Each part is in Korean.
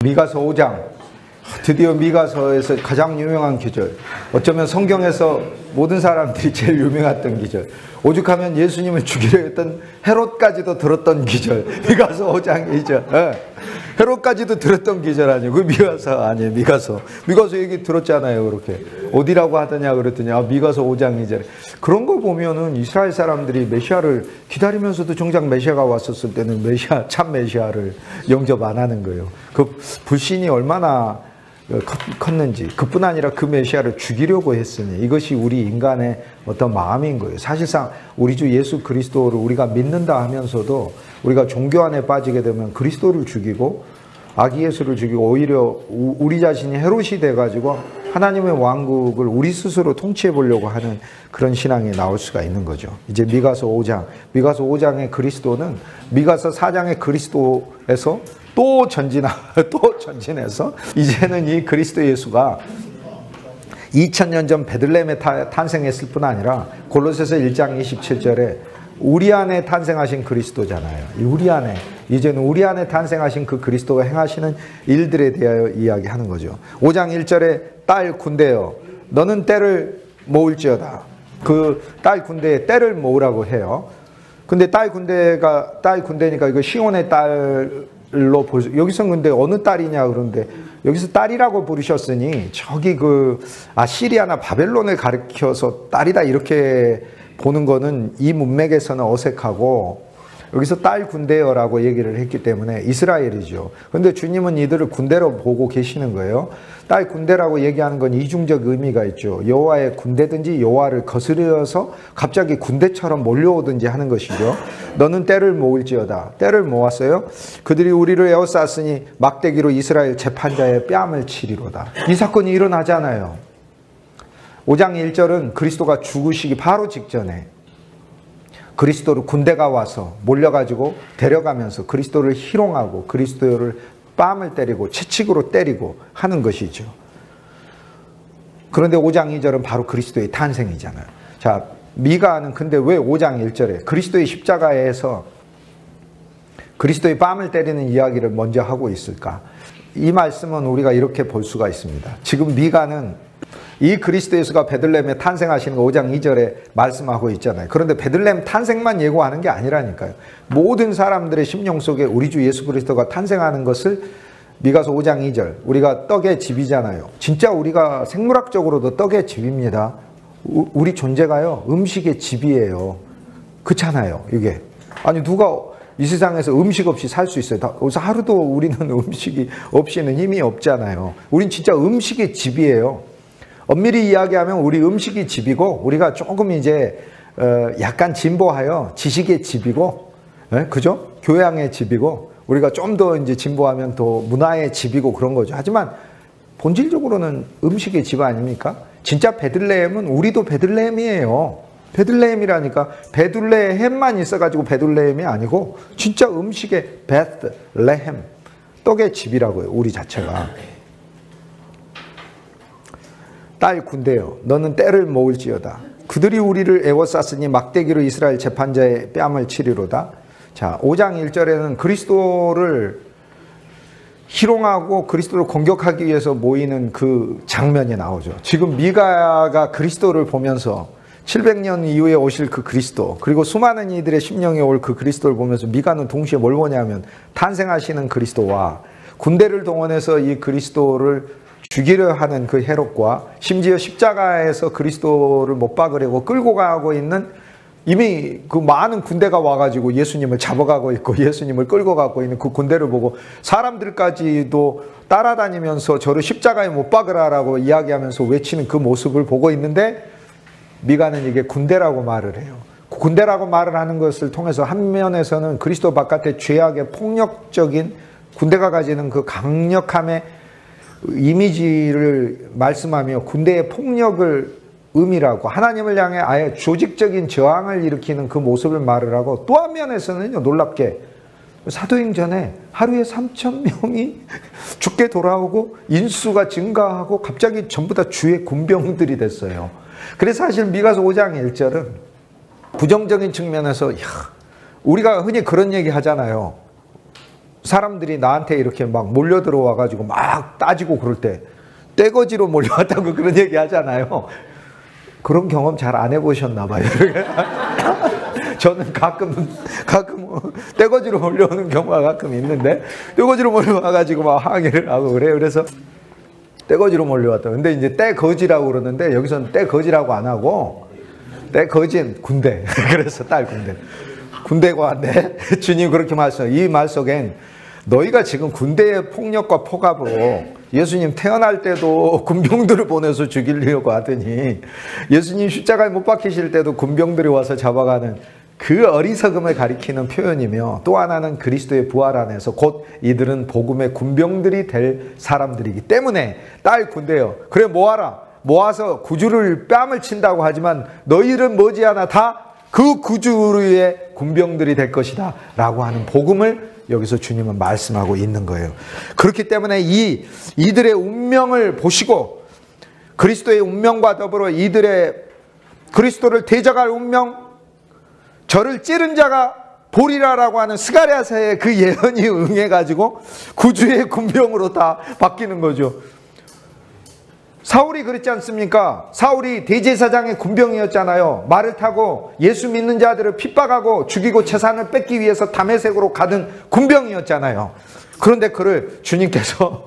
미가서 5장, 드디어 미가서에서 가장 유명한 기절, 어쩌면 성경에서 모든 사람들이 제일 유명했던 기절, 오죽하면 예수님을 죽이려 했던 헤롯까지도 들었던 기절, 미가서 5장 2절. 헤롯까지도 들었던 기절 아니에요. 그 미가서 아니에요. 미가서 얘기 들었잖아요. 그렇게 어디라고 하더냐 그랬더니 미가서 5장 2절. 그런 거 보면은 이스라엘 사람들이 메시아를 기다리면서도 정작 메시아가 왔었을 때는 참 메시아를 영접 안 하는 거예요. 그 불신이 얼마나 컸는지, 그뿐 아니라 그 메시아를 죽이려고 했으니, 이것이 우리 인간의 어떤 마음인 거예요. 사실상 우리 주 예수 그리스도를 우리가 믿는다 하면서도 우리가 종교 안에 빠지게 되면 그리스도를 죽이고 아기 예수를 죽이고 오히려 우리 자신이 헤롯이 돼가지고 하나님의 왕국을 우리 스스로 통치해 보려고 하는 그런 신앙이 나올 수가 있는 거죠. 이제 미가서 5장의 그리스도는 미가서 4장의 그리스도에서 또 전진해서 이제는 이 그리스도 예수가 2000년 전 베들레헴에 탄생했을 뿐 아니라 골로새서 1장 27절에 우리 안에 탄생하신 그리스도잖아요. 우리 안에, 이제는 우리 안에 탄생하신 그 그리스도가 행하시는 일들에 대하여 이야기하는 거죠. 5장 1절에 딸 군대여 너는 때를 모을지어다. 그 딸 군대에 때를 모으라고 해요. 근데 딸 군대니까 이거 시온의 딸로 여기서 근데 어느 딸이냐 그런데 여기서 딸이라고 부르셨으니 저기 시리아나 바벨론을 가리켜서 딸이다 이렇게 보는 거는 이 문맥에서는 어색하고, 여기서 딸 군대여라고 얘기를 했기 때문에 이스라엘이죠. 그런데 주님은 이들을 군대로 보고 계시는 거예요. 딸 군대라고 얘기하는 건 이중적 의미가 있죠. 여호와의 군대든지 여호와를 거스려서 갑자기 군대처럼 몰려오든지 하는 것이죠. 너는 때를 모을지어다. 때를 모았어요. 그들이 우리를 에워쌌으니 막대기로 이스라엘 재판자의 뺨을 치리로다. 이 사건이 일어나잖아요. 5장 1절은 그리스도가 죽으시기 바로 직전에 그리스도를 군대가 와서 몰려가지고 데려가면서 그리스도를 희롱하고 그리스도를 뺨을 때리고 채찍으로 때리고 하는 것이죠. 그런데 5장 2절은 바로 그리스도의 탄생이잖아요. 자, 미가는 근데 왜 5장 1절에 그리스도의 십자가에서 그리스도의 뺨을 때리는 이야기를 먼저 하고 있을까? 이 말씀은 우리가 이렇게 볼 수가 있습니다. 지금 미가는 이 그리스도 예수가 베들레헴에 탄생하시는 거 5장 2절에 말씀하고 있잖아요. 그런데 베들레헴 탄생만 예고하는 게 아니라니까요. 모든 사람들의 심령 속에 우리 주 예수 그리스도가 탄생하는 것을 미가서 5장 2절, 우리가 떡의 집이잖아요. 진짜 우리가 생물학적으로도 떡의 집입니다. 우리 존재가요 음식의 집이에요. 그렇잖아요. 이게 아니 누가 이 세상에서 음식 없이 살 수 있어요? 그래서 하루도 우리는 음식이 없이는 힘이 없잖아요. 우린 진짜 음식의 집이에요. 엄밀히 이야기하면 우리 음식이 집이고, 우리가 조금 이제 약간 진보하여 지식의 집이고, 그죠? 교양의 집이고, 우리가 좀 더 이제 진보하면 또 문화의 집이고 그런 거죠. 하지만 본질적으로는 음식의 집 아닙니까? 진짜 베들레헴은 우리도 베들레헴이에요. 베들레헴이라니까 베들레헴만 있어가지고 베들레헴이 아니고 진짜 음식의 베들레헴, 떡의 집이라고요. 우리 자체가. 딸 군대여 너는 때를 모을지어다. 그들이 우리를 에워쌌으니 막대기로 이스라엘 재판자의 뺨을 치리로다. 자, 5장 1절에는 그리스도를 희롱하고 그리스도를 공격하기 위해서 모이는 그 장면이 나오죠. 지금 미가가 그리스도를 보면서 700년 이후에 오실 그 그리스도, 그리고 수많은 이들의 심령에 올 그 그리스도를 보면서 미가는 동시에 뭘 보냐면 탄생하시는 그리스도와 군대를 동원해서 이 그리스도를 죽이려 하는 그 헤롯과 심지어 십자가에서 그리스도를 못 박으려고 끌고 가고 있는 이미 그 많은 군대가 와가지고 예수님을 잡아가고 있고 예수님을 끌고 가고 있는 그 군대를 보고 사람들까지도 따라다니면서 저를 십자가에 못 박으라라고 이야기하면서 외치는 그 모습을 보고 있는데, 미가는 이게 군대라고 말을 해요. 군대라고 말을 하는 것을 통해서 한 면에서는 그리스도 바깥의 죄악의 폭력적인 군대가 가지는 그 강력함의 이미지를 말씀하며 군대의 폭력을 의미라고, 하나님을 향해 아예 조직적인 저항을 일으키는 그 모습을 말을 하고, 또 한 면에서는요 놀랍게 사도행전에 하루에 3,000명이 죽게 돌아오고 인수가 증가하고 갑자기 전부 다 주의 군병들이 됐어요. 그래서 사실 미가서 5장 1절은 부정적인 측면에서 우리가 흔히 그런 얘기 하잖아요. 사람들이 나한테 이렇게 막 몰려 들어와가지고 막 따지고 그럴 때 떼거지로 몰려왔다고 그런 얘기 하잖아요. 그런 경험 잘 안 해보셨나 봐요. 저는 가끔 떼거지로 몰려오는 경우가 가끔 있는데, 떼거지로 몰려와가지고 막 항의를 하고 그래요. 그래서 떼거지로 몰려왔다. 근데 이제 떼거지라고 그러는데, 여기서는 떼거지라고 안 하고, 떼거지는 군대. 그래서 딸 군대. 군대가 왔네. 주님 그렇게 말씀. 이 말 속엔 너희가 지금 군대의 폭력과 폭압으로 예수님 태어날 때도 군병들을 보내서 죽이려고 하더니, 예수님 십자가에 못 박히실 때도 군병들이 와서 잡아가는 그 어리석음을 가리키는 표현이며, 또 하나는 그리스도의 부활 안에서 곧 이들은 복음의 군병들이 될 사람들이기 때문에 딸 군대여, 그래 모아라. 모아서 구주를 뺨을 친다고 하지만 너희는 머지않아 다 그 구주의 군병들이 될 것이다 라고 하는 복음을 여기서 주님은 말씀하고 있는 거예요. 그렇기 때문에 이들의 운명을 보시고, 그리스도의 운명과 더불어 이들의 그리스도를 대적할 운명, 저를 찌른 자가 보리라라고 하는 스가랴서의 그 예언이 응해가지고 구주의 군병으로 다 바뀌는 거죠. 사울이 그랬지 않습니까? 사울이 대제사장의 군병이었잖아요. 말을 타고 예수 믿는 자들을 핍박하고 죽이고 재산을 뺏기 위해서 다메섹으로 가던 군병이었잖아요. 그런데 그를 주님께서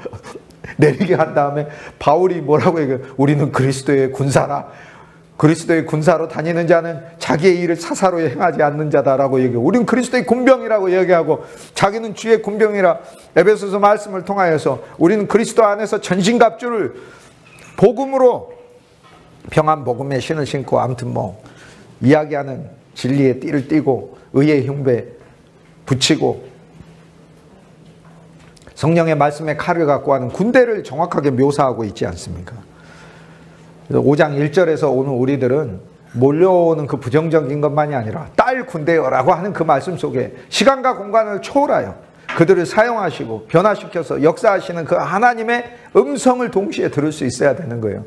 내리게 한 다음에 바울이 뭐라고 얘기해요? 우리는 그리스도의 군사라. 그리스도의 군사로 다니는 자는 자기의 일을 사사로 행하지 않는 자다라고 얘기해요. 우리는 그리스도의 군병이라고 얘기하고, 자기는 주의 군병이라 에베소서 말씀을 통하여서 우리는 그리스도 안에서 전신갑주를 복음으로 평안 복음의 신을 신고, 아무튼 뭐 이야기하는 진리의 띠를 띠고 의의 흉배 붙이고 성령의 말씀의 칼을 갖고 하는 군대를 정확하게 묘사하고 있지 않습니까? 5장 1절에서 오늘 우리들은 몰려오는 그 부정적인 것만이 아니라 딸 군대여라고 하는 그 말씀 속에 시간과 공간을 초월하여 그들을 사용하시고 변화시켜서 역사하시는 그 하나님의 음성을 동시에 들을 수 있어야 되는 거예요.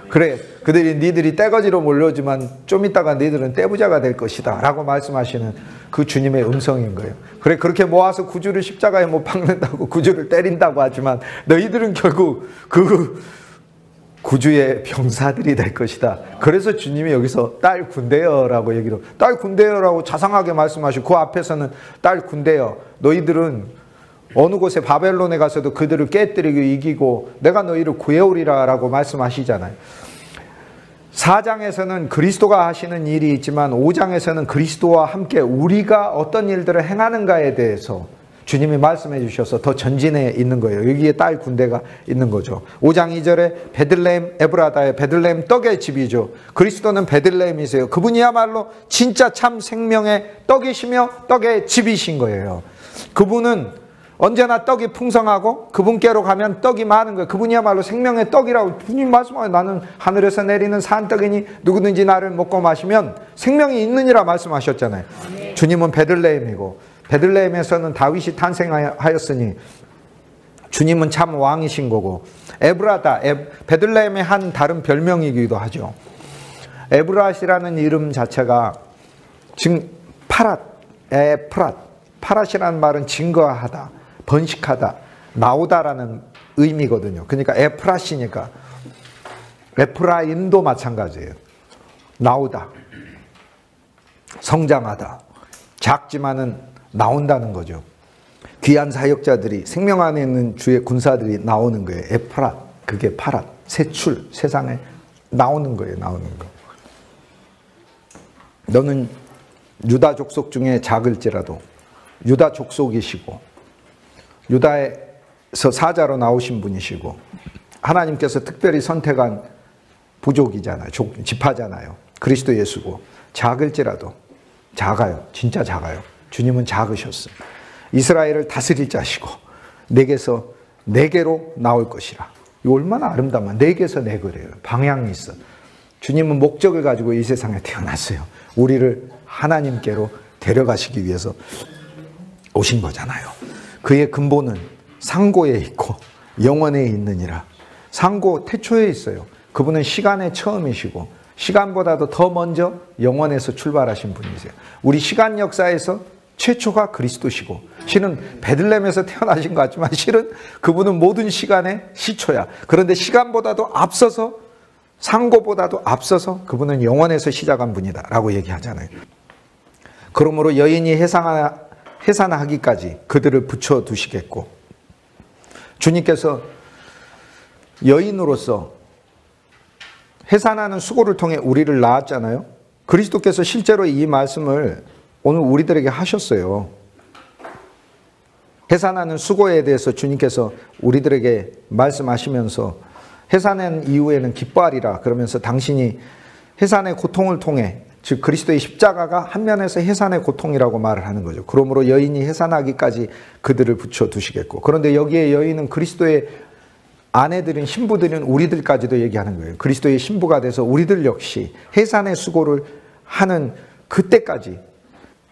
그래, 니들이 떼거지로 몰려오지만 좀 있다가 니들은 떼부자가 될 것이다 라고 말씀하시는 그 주님의 음성인 거예요. 그래, 그렇게 모아서 구주를 십자가에 못 박는다고 구주를 때린다고 하지만 너희들은 결국 그 구주의 병사들이 될 것이다. 그래서 주님이 여기서 딸 군대여라고 얘기를, 딸 군대여라고 자상하게 말씀하시고, 그 앞에서는 딸 군대여, 너희들은 어느 곳에 바벨론에 가서도 그들을 깨뜨리고 이기고 내가 너희를 구해오리라 라고 말씀하시잖아요. 4장에서는 그리스도가 하시는 일이 있지만 5장에서는 그리스도와 함께 우리가 어떤 일들을 행하는가에 대해서 주님이 말씀해 주셔서 더 전진해 있는 거예요. 여기에 딸 군대가 있는 거죠. 5장 2절에 베들레헴 에브라다의 베들레헴 떡의 집이죠. 그리스도는 베들레헴이세요. 그분이야말로 진짜 참 생명의 떡이시며 떡의 집이신 거예요. 그분은 언제나 떡이 풍성하고 그분께로 가면 떡이 많은 거예요. 그분이야말로 생명의 떡이라고 주님 말씀하세요. 나는 하늘에서 내리는 산떡이니 누구든지 나를 먹고 마시면 생명이 있느니라 말씀하셨잖아요. 주님은 베들레헴이고, 베들레헴에서는 다윗이 탄생하였으니 주님은 참 왕이신 거고, 에브라다, 베들레헴의 한 다른 별명이기도 하죠. 에브라시라는 이름 자체가 지금 에프랏, 파랏이라는 말은 증거하다, 번식하다, 나오다라는 의미거든요. 그러니까 에프랏이니까 에프라임도 마찬가지예요. 나오다, 성장하다, 작지만은 나온다는 거죠. 귀한 사역자들이, 생명 안에 있는 주의 군사들이 나오는 거예요. 에프랏, 그게 파랏, 세출, 세상에 나오는 거예요. 나오는 거. 너는 유다 족속 중에 작을지라도 유다 족속이시고 유다에서 사자로 나오신 분이시고 하나님께서 특별히 선택한 부족이잖아요. 지파잖아요. 그리스도 예수고, 작을지라도, 작아요. 진짜 작아요. 주님은 작으셨어요. 이스라엘을 다스릴 자시고 내게서 내게로 나올 것이라. 이거 얼마나 아름다운, 내게서 내게래요. 방향이 있어. 주님은 목적을 가지고 이 세상에 태어났어요. 우리를 하나님께로 데려가시기 위해서 오신 거잖아요. 그의 근본은 상고에 있고 영원에 있느니라. 상고 태초에 있어요. 그분은 시간의 처음이시고 시간보다도 더 먼저 영원에서 출발하신 분이세요. 우리 시간 역사에서 최초가 그리스도시고, 실은 베들레헴에서 태어나신 것 같지만 실은 그분은 모든 시간의 시초야. 그런데 시간보다도 앞서서, 상고보다도 앞서서 그분은 영원에서 시작한 분이다 라고 얘기하잖아요. 그러므로 여인이 해산하기까지 그들을 붙여두시겠고, 주님께서 여인으로서 해산하는 수고를 통해 우리를 낳았잖아요. 그리스도께서 실제로 이 말씀을 오늘 우리들에게 하셨어요. 해산하는 수고에 대해서 주님께서 우리들에게 말씀하시면서 해산한 이후에는 기뻐하리라 그러면서 당신이 해산의 고통을 통해, 즉 그리스도의 십자가가 한 면에서 해산의 고통이라고 말을 하는 거죠. 그러므로 여인이 해산하기까지 그들을 붙여두시겠고, 그런데 여기에 여인은 그리스도의 아내들인 신부들인 우리들까지도 얘기하는 거예요. 그리스도의 신부가 돼서 우리들 역시 해산의 수고를 하는 그때까지,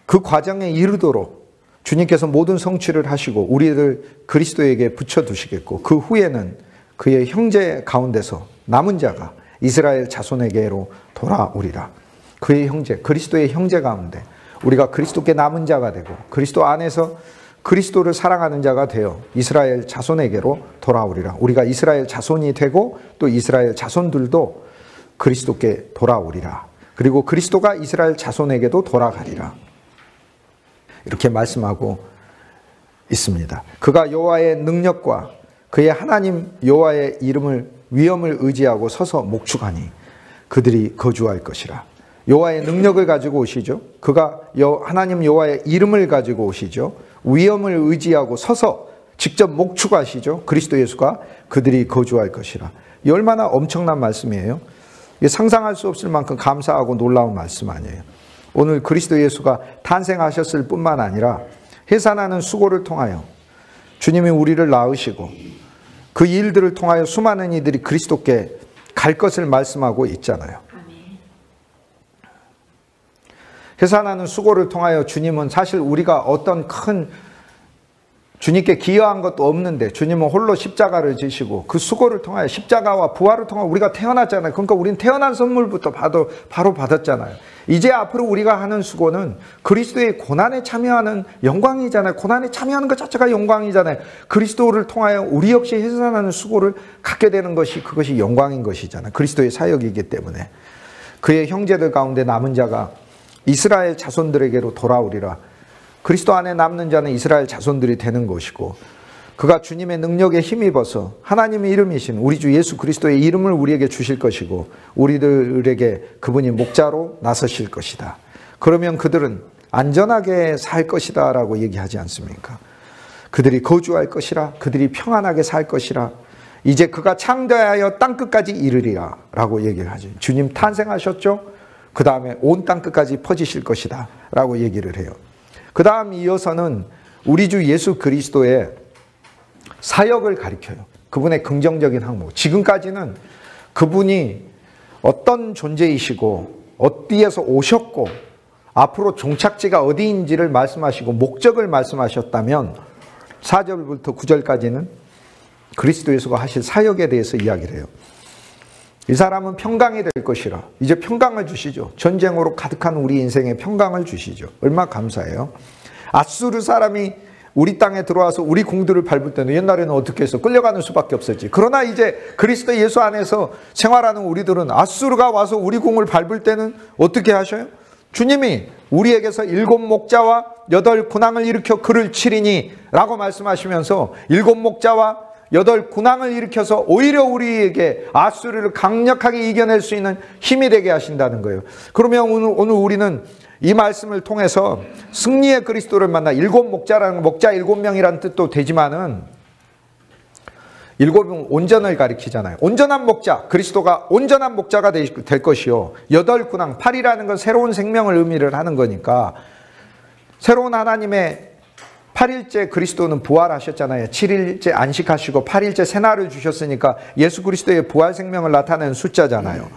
그 과정에 이르도록 주님께서 모든 성취를 하시고 우리를 그리스도에게 붙여두시겠고, 그 후에는 그의 형제 가운데서 남은 자가 이스라엘 자손에게로 돌아오리라. 그의 형제, 그리스도의 형제 가운데 우리가 그리스도께 남은 자가 되고 그리스도 안에서 그리스도를 사랑하는 자가 되어 이스라엘 자손에게로 돌아오리라. 우리가 이스라엘 자손이 되고 또 이스라엘 자손들도 그리스도께 돌아오리라. 그리고 그리스도가 이스라엘 자손에게도 돌아가리라. 이렇게 말씀하고 있습니다. 그가 여호와의 능력과 그의 하나님 여호와의 위엄을 의지하고 서서 목축하니 그들이 거주할 것이라. 여호와의 능력을 가지고 오시죠. 그가 하나님 여호와의 이름을 가지고 오시죠. 위엄을 의지하고 서서 직접 목축하시죠. 그리스도 예수가 그들이 거주할 것이라. 이 얼마나 엄청난 말씀이에요. 상상할 수 없을 만큼 감사하고 놀라운 말씀 아니에요. 오늘 그리스도 예수가 탄생하셨을 뿐만 아니라 해산하는 수고를 통하여 주님이 우리를 낳으시고 그 일들을 통하여 수많은 이들이 그리스도께 갈 것을 말씀하고 있잖아요. 해산하는 수고를 통하여 주님은 사실 우리가 어떤 큰 주님께 기여한 것도 없는데 주님은 홀로 십자가를 지시고 그 수고를 통하여 십자가와 부활을 통하여 우리가 태어났잖아요. 그러니까 우리는 태어난 선물부터 바로 받았잖아요. 이제 앞으로 우리가 하는 수고는 그리스도의 고난에 참여하는 영광이잖아요. 고난에 참여하는 것 자체가 영광이잖아요. 그리스도를 통하여 우리 역시 해산하는 수고를 갖게 되는 것이, 그것이 영광인 것이잖아요. 그리스도의 사역이기 때문에. 그의 형제들 가운데 남은 자가 이스라엘 자손들에게로 돌아오리라. 그리스도 안에 남는 자는 이스라엘 자손들이 되는 것이고, 그가 주님의 능력에 힘입어서 하나님의 이름이신 우리 주 예수 그리스도의 이름을 우리에게 주실 것이고 우리들에게 그분이 목자로 나서실 것이다. 그러면 그들은 안전하게 살 것이다 라고 얘기하지 않습니까? 그들이 거주할 것이라, 그들이 평안하게 살 것이라, 이제 그가 창대하여 땅끝까지 이르리라 라고 얘기를 하죠. 주님 탄생하셨죠? 그 다음에 온 땅끝까지 퍼지실 것이다 라고 얘기를 해요. 그 다음 이어서는 우리 주 예수 그리스도의 사역을 가리켜요. 그분의 긍정적인 항목. 지금까지는 그분이 어떤 존재이시고 어디에서 오셨고 앞으로 종착지가 어디인지를 말씀하시고 목적을 말씀하셨다면 4절부터 9절까지는 그리스도 예수가 하실 사역에 대해서 이야기를 해요. 이 사람은 평강이 될 것이라. 이제 평강을 주시죠. 전쟁으로 가득한 우리 인생에 평강을 주시죠. 얼마나 감사해요. 아수르 사람이 우리 땅에 들어와서 우리 궁들을 밟을 때는 옛날에는 어떻게 했어? 끌려가는 수밖에 없었지. 그러나 이제 그리스도 예수 안에서 생활하는 우리들은 아수르가 와서 우리 궁을 밟을 때는 어떻게 하셔요? 주님이 우리에게서 7 목자와 8 군왕을 일으켜 그를 치리니 라고 말씀하시면서 7 목자와 8 군왕을 일으켜서 오히려 우리에게 아수르를 강력하게 이겨낼 수 있는 힘이 되게 하신다는 거예요. 그러면 오늘 우리는 이 말씀을 통해서 승리의 그리스도를 만나 7 목자라는, 목자 7명이라는 뜻도 되지만은 7은 온전을 가리키잖아요. 온전한 목자, 그리스도가 온전한 목자가 될 것이요. 8 군왕, 8이라는 건 새로운 생명을 의미를 하는 거니까 새로운 하나님의 8일째 그리스도는 부활하셨잖아요. 7일째 안식하시고 8일째 새날을 주셨으니까 예수 그리스도의 부활 생명을 나타내는 숫자잖아요.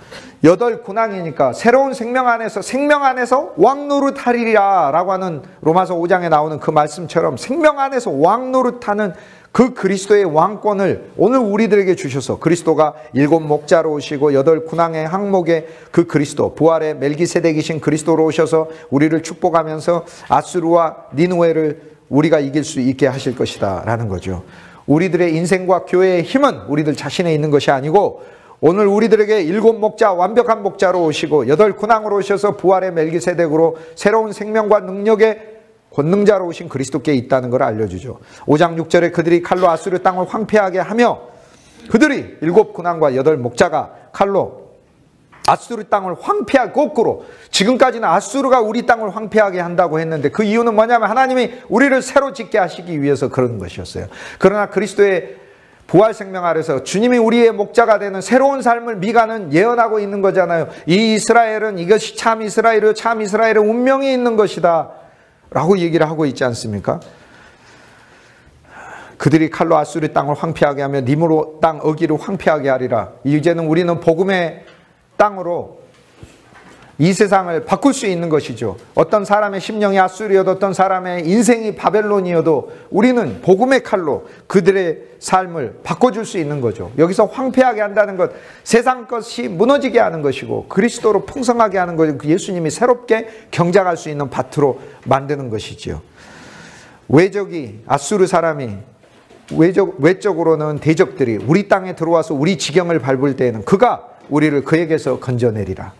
8 군왕이니까 새로운 생명 안에서 왕노릇하리라 라고 하는 로마서 5장에 나오는 그 말씀처럼 생명 안에서 왕노릇하는 그 그리스도의 왕권을 오늘 우리들에게 주셔서 그리스도가 7 목자로 오시고 8 군왕의 항목의 그 그리스도, 부활의 멜기세덱이신 그리스도로 오셔서 우리를 축복하면서 아수르와 니느웨를 우리가 이길 수 있게 하실 것이다 라는 거죠. 우리들의 인생과 교회의 힘은 우리들 자신에 있는 것이 아니고 오늘 우리들에게 7 목자, 완벽한 목자로 오시고 8 군왕으로 오셔서 부활의 멜기세덱으로 새로운 생명과 능력의 권능자로 오신 그리스도께 있다는 걸 알려주죠. 5장 6절에 그들이 칼로 아수르 땅을 황폐하게 하며, 그들이 7 군왕과 8 목자가 칼로 아수르 땅을 황폐하게, 거꾸로 지금까지는 아수르가 우리 땅을 황폐하게 한다고 했는데 그 이유는 뭐냐면 하나님이 우리를 새로 짓게 하시기 위해서 그런 것이었어요. 그러나 그리스도의 부활 생명 아래서 주님이 우리의 목자가 되는 새로운 삶을 미가는 예언하고 있는 거잖아요. 이 이스라엘은, 이것이 참 이스라엘이요 참 이스라엘의 운명이 있는 것이다 라고 얘기를 하고 있지 않습니까? 그들이 칼로 아수르 땅을 황폐하게 하며 니므로 땅 어기를 황폐하게 하리라. 이제는 우리는 복음의 땅으로 이 세상을 바꿀 수 있는 것이죠. 어떤 사람의 심령이 아수르여도 어떤 사람의 인생이 바벨론이어도 우리는 복음의 칼로 그들의 삶을 바꿔줄 수 있는 거죠. 여기서 황폐하게 한다는 것, 세상 것이 무너지게 하는 것이고 그리스도로 풍성하게 하는 것이고 예수님이 새롭게 경작할 수 있는 밭으로 만드는 것이지요. 외적이, 아수르 사람이 외적으로는 대적들이 우리 땅에 들어와서 우리 지경을 밟을 때에는 그가 우리를 그에게서 건져내리라.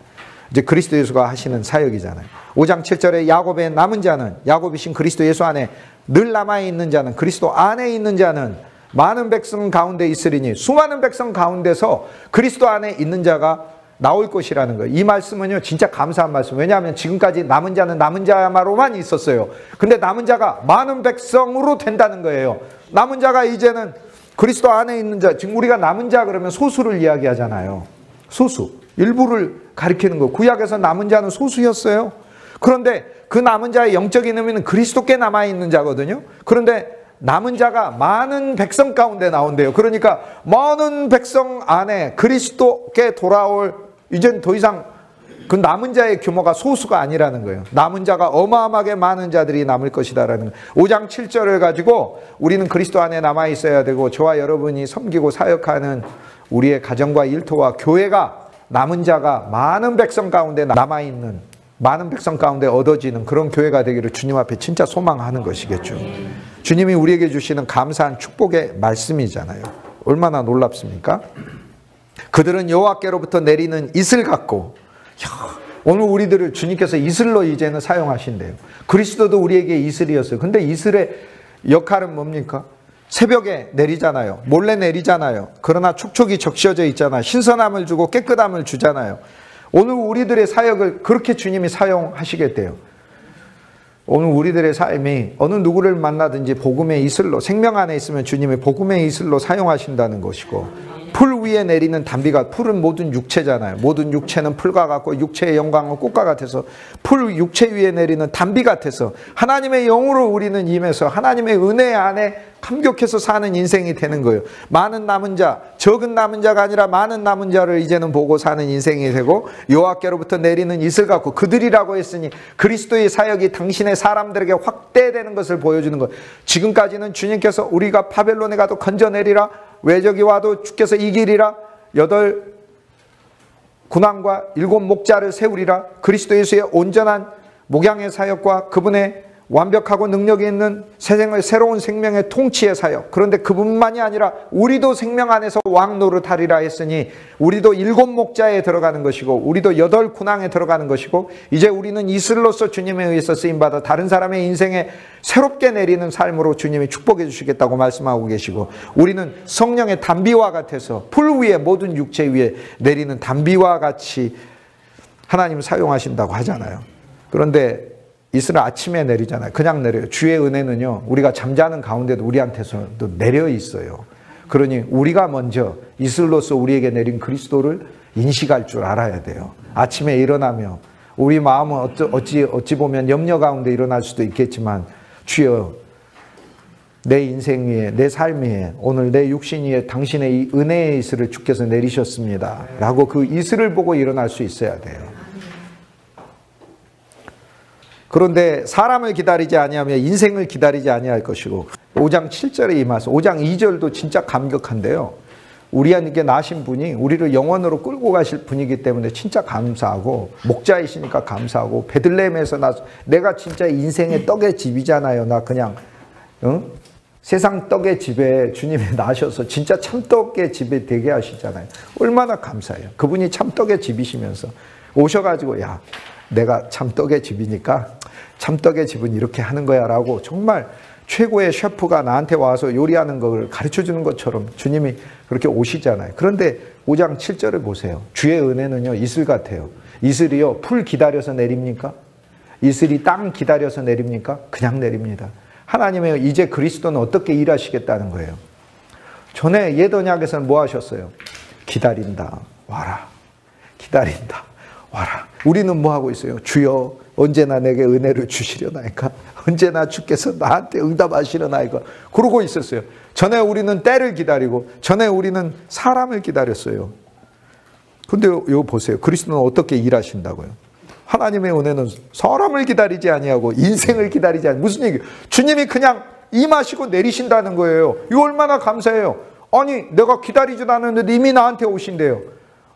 이제 그리스도 예수가 하시는 사역이잖아요. 5장 7절에 야곱의 남은 자는, 야곱이신 그리스도 예수 안에 늘 남아있는 자는, 그리스도 안에 있는 자는 많은 백성 가운데 있으리니, 수많은 백성 가운데서 그리스도 안에 있는 자가 나올 것이라는 거예요. 이 말씀은요 진짜 감사한 말씀. 왜냐하면 지금까지 남은 자는 남은 자야마로만 있었어요. 근데 남은 자가 많은 백성으로 된다는 거예요. 남은 자가 이제는 그리스도 안에 있는 자, 지금 우리가 남은 자 그러면 소수를 이야기하잖아요. 소수, 일부를 가리키는 거. 구약에서 남은 자는 소수였어요. 그런데 그 남은 자의 영적인 의미는 그리스도께 남아있는 자거든요. 그런데 남은 자가 많은 백성 가운데 나온대요. 그러니까 많은 백성 안에 그리스도께 돌아올, 이젠 더 이상 그 남은 자의 규모가 소수가 아니라는 거예요. 남은 자가 어마어마하게 많은 자들이 남을 것이다라는 거예요. 5장 7절을 가지고 우리는 그리스도 안에 남아있어야 되고 저와 여러분이 섬기고 사역하는 우리의 가정과 일터와 교회가 남은 자가 많은 백성 가운데 남아있는, 많은 백성 가운데 얻어지는 그런 교회가 되기를 주님 앞에 진짜 소망하는 것이겠죠. 주님이 우리에게 주시는 감사한 축복의 말씀이잖아요. 얼마나 놀랍습니까? 그들은 여호와께로부터 내리는 이슬 같고, 오늘 우리들을 주님께서 이슬로 이제는 사용하신대요. 그리스도도 우리에게 이슬이었어요. 근데 이슬의 역할은 뭡니까? 새벽에 내리잖아요. 몰래 내리잖아요. 그러나 촉촉이 적셔져 있잖아요. 신선함을 주고 깨끗함을 주잖아요. 오늘 우리들의 사역을 그렇게 주님이 사용하시겠대요. 오늘 우리들의 삶이 어느 누구를 만나든지 복음의 이슬로, 생명 안에 있으면 주님이 복음의 이슬로 사용하신다는 것이고, 풀 위에 내리는 단비가, 풀은 모든 육체잖아요. 모든 육체는 풀과 같고 육체의 영광은 꽃과 같아서 풀 육체 위에 내리는 단비 같아서 하나님의 영으로 우리는 임해서 하나님의 은혜 안에 감격해서 사는 인생이 되는 거예요. 많은 남은 자, 적은 남은 자가 아니라 많은 남은 자를 이제는 보고 사는 인생이 되고, 여호와께로부터 내리는 이슬 같고, 그들이라고 했으니 그리스도의 사역이 당신의 사람들에게 확대되는 것을 보여주는 것. 지금까지는 주님께서 우리가 바벨론에 가도 건져내리라, 외적이 와도 주께서 이기리라, 8 군왕과 7 목자를 세우리라, 그리스도 예수의 온전한 목양의 사역과 그분의 완벽하고 능력이 있는 새로운 생명의 통치의 사역. 그런데 그분만이 아니라 우리도 생명 안에서 왕 노릇하리라 했으니 우리도 7 목자에 들어가는 것이고 우리도 8 군왕에 들어가는 것이고, 이제 우리는 이슬로서 주님에 의해서 쓰임받아 다른 사람의 인생에 새롭게 내리는 삶으로 주님이 축복해 주시겠다고 말씀하고 계시고, 우리는 성령의 단비와 같아서 풀 위에, 모든 육체 위에 내리는 단비와 같이 하나님 사용하신다고 하잖아요. 그런데 이슬은 아침에 내리잖아요. 그냥 내려요. 주의 은혜는요, 우리가 잠자는 가운데도 우리한테서도 내려 있어요. 그러니 우리가 먼저 이슬로서 우리에게 내린 그리스도를 인식할 줄 알아야 돼요. 아침에 일어나며 우리 마음은 어찌 보면 염려 가운데 일어날 수도 있겠지만, 주여, 내 인생 위에, 내 삶 위에, 오늘 내 육신 위에 당신의 이 은혜의 이슬을 주께서 내리셨습니다 라고 그 이슬을 보고 일어날 수 있어야 돼요. 그런데 사람을 기다리지 아니하며 인생을 기다리지 아니할 것이고, 5장 7절에 이 말씀, 5장 2절도 진짜 감격한데요. 우리에게 나신 분이 우리를 영원으로 끌고 가실 분이기 때문에 진짜 감사하고, 목자이시니까 감사하고, 베들레헴에서 내가 진짜 인생의 떡의 집이잖아요. 나 그냥 세상 떡의 집에 주님이 나셔서 진짜 참떡의 집에 되게 하시잖아요. 얼마나 감사해요. 그분이 참떡의 집이시면서 오셔가지고, 야, 내가 참떡의 집이니까 참떡의 집은 이렇게 하는 거야 라고 정말 최고의 셰프가 나한테 와서 요리하는 걸 가르쳐주는 것처럼 주님이 그렇게 오시잖아요. 그런데 5장 7절을 보세요. 주의 은혜는요, 이슬 같아요. 이슬이요, 풀 기다려서 내립니까? 이슬이 땅 기다려서 내립니까? 그냥 내립니다. 하나님의 이제 그리스도는 어떻게 일하시겠다는 거예요. 전에 옛 언약에서는 뭐 하셨어요? 기다린다, 와라. 기다린다, 와라. 우리는 뭐 하고 있어요? 주여, 언제나 내게 은혜를 주시려나이까? 언제나 주께서 나한테 응답하시려나이까? 그러고 있었어요. 전에 우리는 때를 기다리고, 전에 우리는 사람을 기다렸어요. 근데 이거 보세요. 그리스도는 어떻게 일하신다고요? 하나님의 은혜는 사람을 기다리지 아니하고 인생을 기다리지 아니하고, 무슨 얘기예요? 주님이 그냥 임하시고 내리신다는 거예요. 이거 얼마나 감사해요. 아니, 내가 기다리지도 않았는데 이미 나한테 오신대요.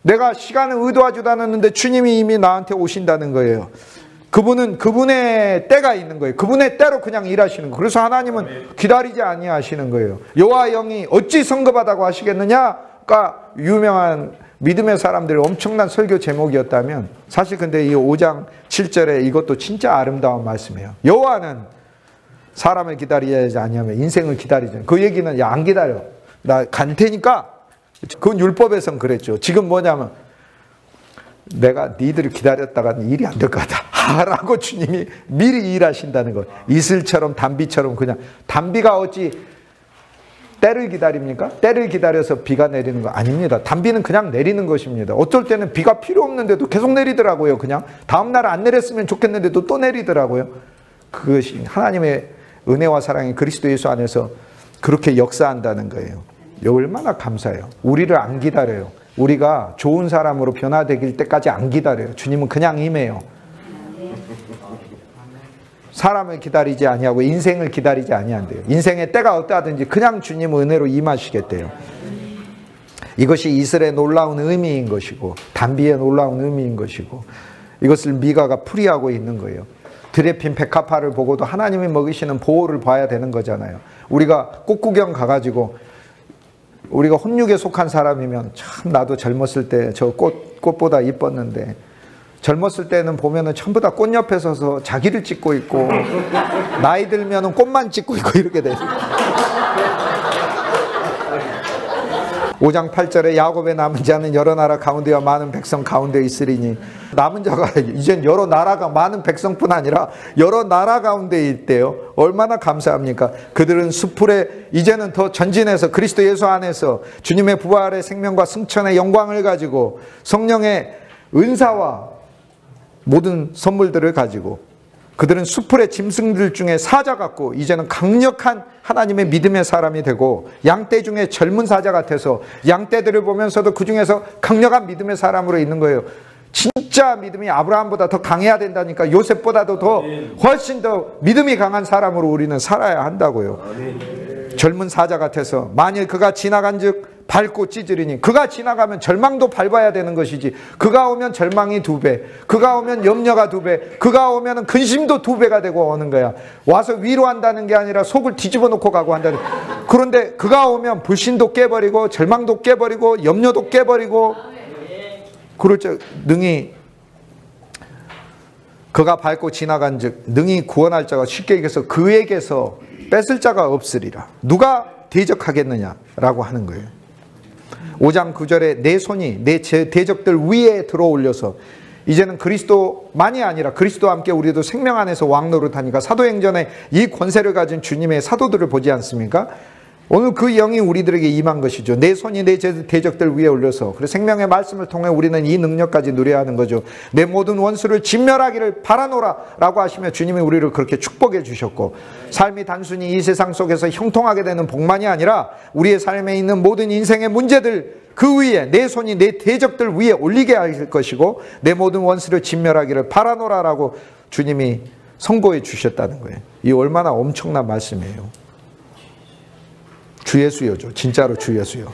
내가 시간을 의도하지도 않았는데 주님이 이미 나한테 오신다는 거예요. 그분은 그분의 때가 있는 거예요. 그분의 때로 그냥 일하시는 거예요. 그래서 하나님은 기다리지 아니하시는 거예요. 여호와 영이 어찌 성급하다고 하시겠느냐가 유명한 믿음의 사람들의 엄청난 설교 제목이었다면, 사실 근데 이 5장 7절에 이것도 진짜 아름다운 말씀이에요. 여호와는 사람을 기다리지 아니하면 인생을 기다리죠. 그 얘기는, 야, 안 기다려, 나 갈 테니까. 그건 율법에선 그랬죠. 지금 뭐냐면, 내가 니들을 기다렸다가는 일이 안 될 것 같아 라고 주님이 미리 일하신다는 거예요. 이슬처럼 단비처럼. 그냥 단비가 어찌 때를 기다립니까? 때를 기다려서 비가 내리는 거 아닙니다. 단비는 그냥 내리는 것입니다. 어쩔 때는 비가 필요 없는데도 계속 내리더라고요. 그냥 다음날 안 내렸으면 좋겠는데도 또 내리더라고요. 그것이 하나님의 은혜와 사랑이 그리스도 예수 안에서 그렇게 역사한다는 거예요. 얼마나 감사해요. 우리를 안 기다려요. 우리가 좋은 사람으로 변화되길 때까지 안 기다려요. 주님은 그냥 임해요. 사람을 기다리지 아니하고 인생을 기다리지 아니한대요. 인생의 때가 어떠하든지 그냥 주님 은혜로 임하시겠대요. 이것이 이슬의 놀라운 의미인 것이고, 단비의 놀라운 의미인 것이고, 이것을 미가가 풀이하고 있는 거예요. 드레핀 백합화를 보고도 하나님이 먹이시는 보호를 봐야 되는 거잖아요. 우리가 꽃 구경 가가지고, 우리가 혼육에 속한 사람이면, 참 나도 젊었을 때 저 꽃보다 이뻤는데, 젊었을 때는 보면은 전부 다 꽃 옆에 서서 자기를 찍고 있고, 나이 들면은 꽃만 찍고 있고 이렇게 돼요. 5장 8절에 야곱의 남은 자는 여러 나라 가운데와 많은 백성 가운데 있으리니, 남은 자가 이젠 여러 나라가 많은 백성뿐 아니라 여러 나라 가운데 있대요. 얼마나 감사합니까? 그들은 수풀에 이제는 더 전진해서 그리스도 예수 안에서 주님의 부활의 생명과 승천의 영광을 가지고, 성령의 은사와 모든 선물들을 가지고, 그들은 수풀의 짐승들 중에 사자 같고 이제는 강력한 하나님의 믿음의 사람이 되고, 양떼 중에 젊은 사자 같아서 양떼들을 보면서도 그 중에서 강력한 믿음의 사람으로 있는 거예요. 진짜 믿음이 아브라함보다 더 강해야 된다니까. 요셉보다도 더 훨씬 더 믿음이 강한 사람으로 우리는 살아야 한다고요. 젊은 사자 같아서 만일 그가 지나간 즉 밟고 찢으리니, 그가 지나가면 절망도 밟아야 되는 것이지, 그가 오면 절망이 2배, 그가 오면 염려가 2배, 그가 오면 근심도 2배가 되고 오는 거야. 와서 위로한다는 게 아니라 속을 뒤집어 놓고 가고 한다는. 그런데 그가 오면 불신도 깨버리고 절망도 깨버리고 염려도 깨버리고, 그럴 적 능히 그가 밟고 지나간 즉 능히 구원할 자가, 쉽게 얘기해서 그에게서 뺏을 자가 없으리라. 누가 대적하겠느냐라고 하는 거예요. 5장 9절에 내 손이 내 대적들 위에 들어올려서, 이제는 그리스도만이 아니라 그리스도와 함께 우리도 생명 안에서 왕노릇하니까 사도행전에 이 권세를 가진 주님의 사도들을 보지 않습니까? 오늘 그 영이 우리들에게 임한 것이죠. 내 손이 내 대적들 위에 올려서, 그래서 생명의 말씀을 통해 우리는 이 능력까지 누려야 하는 거죠. 내 모든 원수를 진멸하기를 바라노라 라고 하시며 주님이 우리를 그렇게 축복해 주셨고, 삶이 단순히 이 세상 속에서 형통하게 되는 복만이 아니라 우리의 삶에 있는 모든 인생의 문제들 그 위에 내 손이 내 대적들 위에 올리게 할 것이고, 내 모든 원수를 진멸하기를 바라노라 라고 주님이 선고해 주셨다는 거예요. 이 얼마나 엄청난 말씀이에요. 주 예수요죠. 진짜로 주 예수요.